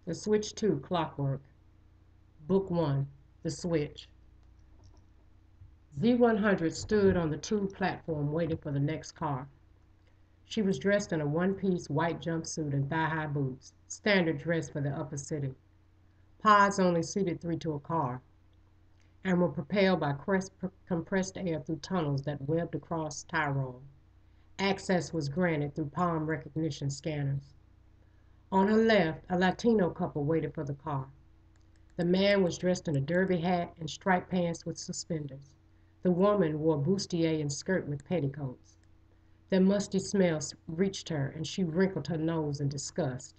The Switch 2, Clockwork. Book 1, The Switch. Z100 stood on the tube platform waiting for the next car. She was dressed in a one-piece white jumpsuit and thigh-high boots, standard dress for the upper city. Pods only seated three to a car, and were propelled by compressed air through tunnels that webbed across Tyrol. Access was granted through palm recognition scanners. On her left, a Latino couple waited for the car. The man was dressed in a derby hat and striped pants with suspenders. The woman wore bustier and skirt with petticoats. Their musty smell reached her, and she wrinkled her nose in disgust.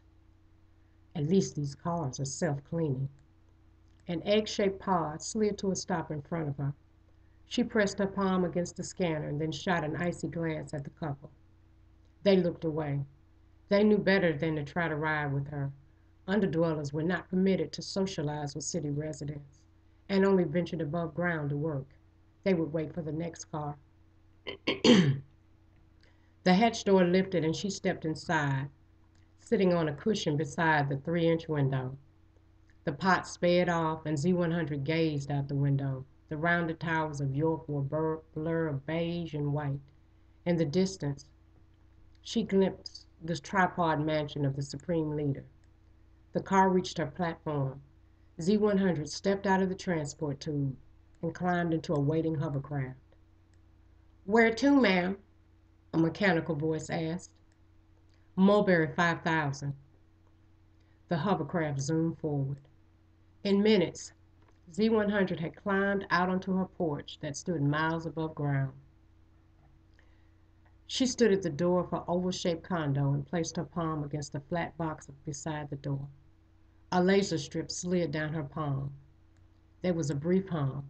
At least these cars are self-cleaning. An egg-shaped pod slid to a stop in front of her. She pressed her palm against the scanner and then shot an icy glance at the couple. They looked away. They knew better than to try to ride with her. Underdwellers were not permitted to socialize with city residents and only ventured above ground to work. They would wait for the next car. The hatch door lifted and she stepped inside, sitting on a cushion beside the 3-inch window. The pot sped off and Z100 gazed out the window. The rounded towers of York were a blur of beige and white. In the distance, she glimpsed the tripod mansion of the Supreme Leader. The car reached her platform. Z100 stepped out of the transport tube and climbed into a waiting hovercraft. "Where to, ma'am?" a mechanical voice asked. "Mulberry 5000. The hovercraft zoomed forward. In minutes, Z100 had climbed out onto her porch that stood miles above ground. She stood at the door of her oval-shaped condo and placed her palm against the flat box beside the door. A laser strip slid down her palm. There was a brief hum.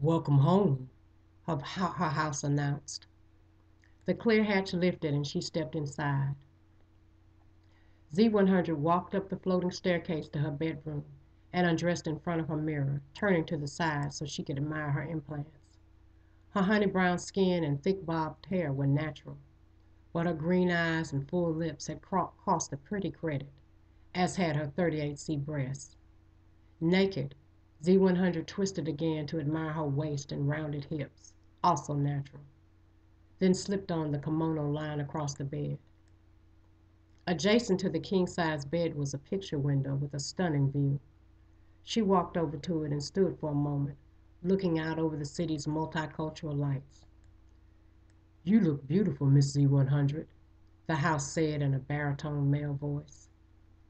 "Welcome home," her house announced. The clear hatch lifted and she stepped inside. Z100 walked up the floating staircase to her bedroom and undressed in front of her mirror, turning to the side so she could admire her implants. Her honey brown skin and thick bobbed hair were natural, but her green eyes and full lips had cost a pretty credit, as had her 38C breasts. Naked, Z100 twisted again to admire her waist and rounded hips, also natural, then slipped on the kimono lying across the bed. Adjacent to the king-size bed was a picture window with a stunning view. She walked over to it and stood for a moment, looking out over the city's multicultural lights. "You look beautiful, Miss Z100, the house said in a baritone male voice.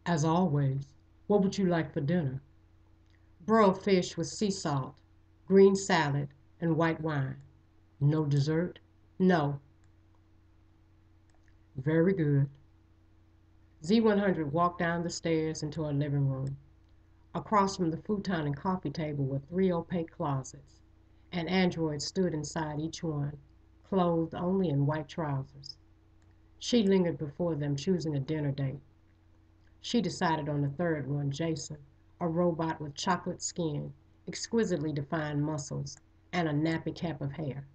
"As always. What would you like for dinner?" "Broiled fish with sea salt, green salad, and white wine." "No dessert?" "No." "Very good." Z100 walked down the stairs into her living room. Across from the futon and coffee table were 3 opaque closets. An android stood inside each one, clothed only in white trousers. She lingered before them, choosing a dinner date. She decided on the third one, Jason, a robot with chocolate skin, exquisitely defined muscles, and a nappy cap of hair.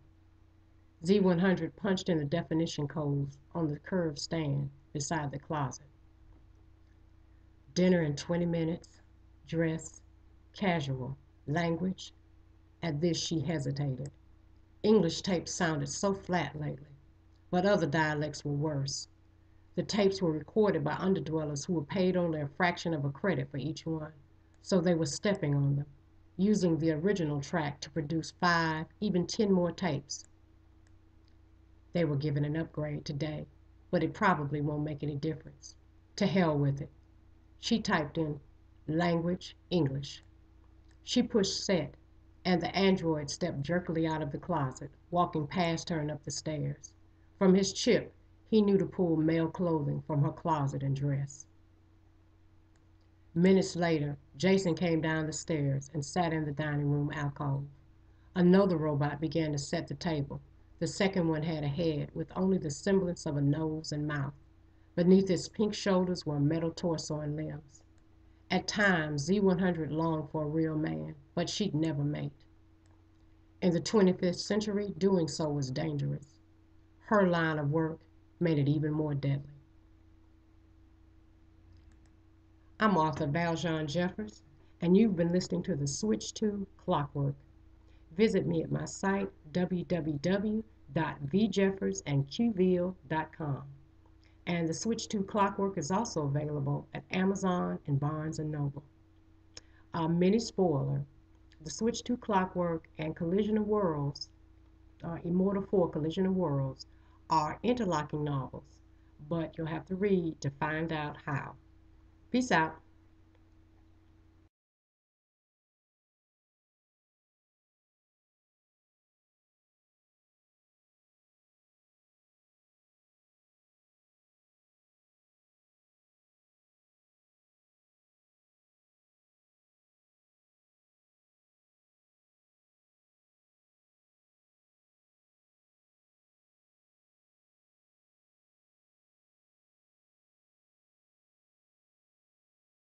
Z100 punched in the definition codes on the curved stand beside the closet. "Dinner in 20 minutes, dress, casual, language." At this she hesitated. English tapes sounded so flat lately, but other dialects were worse. The tapes were recorded by underdwellers who were paid only a fraction of a credit for each one, so they were stepping on them, using the original track to produce 5, even 10 more tapes. They were given an upgrade today, but it probably won't make any difference. To hell with it. She typed in language, English. She pushed set, and the android stepped jerkily out of the closet, walking past her and up the stairs. From his chip, he knew to pull male clothing from her closet and dress. Minutes later, Jason came down the stairs and sat in the dining room alcove. Another robot began to set the table. The second one had a head with only the semblance of a nose and mouth. Beneath its pink shoulders were a metal torso and limbs. At times, Z100 longed for a real man, but she'd never mate. In the 25th century, doing so was dangerous. Her line of work made it even more deadly. I'm author Valjeanne Jeffers, and you've been listening to the Switch to Clockwork. Visit me at my site www.vjeffersandqveal.com. And the Switch to Clockwork is also available at Amazon and Barnes& and Noble. A mini spoiler, the Switch to Clockwork and Collision of Worlds, Immortal 4 Collision of Worlds, are interlocking novels, but you'll have to read to find out how. Peace out.